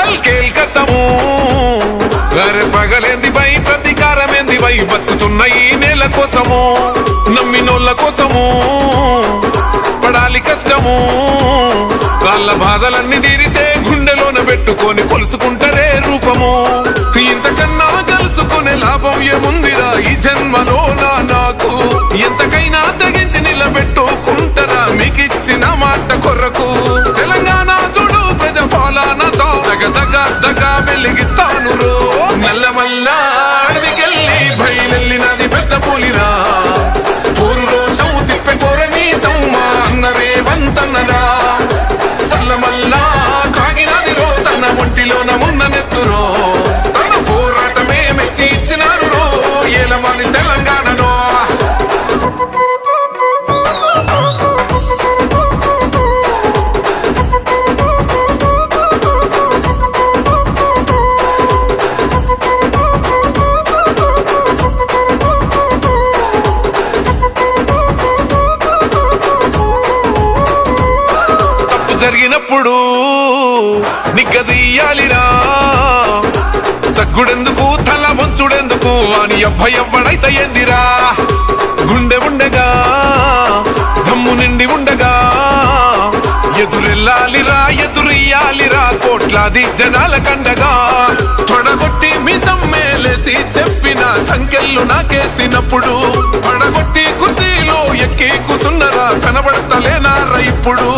కల్ కేల్ కత్తము అరే పగలేంది by ప్రతీకారమేంది by బతుకుతున్న ఈ నేల కోసము నమ్మినోళ్ళ కోసము పడాలి కష్టము వాళ్ళ బాధలన్నీ తీరితే గుండెలోన పెట్టుకొని కొలుసుకుంటారే రూపము ఇంతకన్నా కలుసుకునే లాభం ఏముందిరా ఈ జన్మలో నాకు ఎంతకైనా తెగించి నిలబెట్టుకుంటారా మీకిచ్చిన మాట కొరకు తెలంగాణ చూడు ప్రజ పాలనతో దగ వెలిగిస్తాను రో నల్లమల్ల అడవికెళ్ళి బయలెళ్ళినది పెద్ద పులిరా పోరు రోషం తిప్పే కోరని సౌమా అన్నరే వంతన్నరా సల్లమల్లా కాగినది రో తన ఒంటిలోన ఉన్న నెత్తురో తన పోరాటమే మెచ్చి ఇచ్చినారు రో ఏలమని తెలంగాణలో జరిగినప్పుడు నిగ్గదీయాలిరా తగ్గుడెందుకు తల వంచుడెందుకు అని ఎవ్వడైతే ఏందిరా గుండె ఉండగా దమ్ము నిండి ఉండగా ఎదురెళ్ళాలిరా ఎదురియ్యాలిరా కోట్లాది జనాల కండగా పడగొట్టి మిసం మేలేసి చెప్పిన సంఖ్యలు నాకేసినప్పుడు పడగొట్టి కుర్చీలో ఎక్కి కూసున్నరా కనబడతలేనారా ఇప్పుడు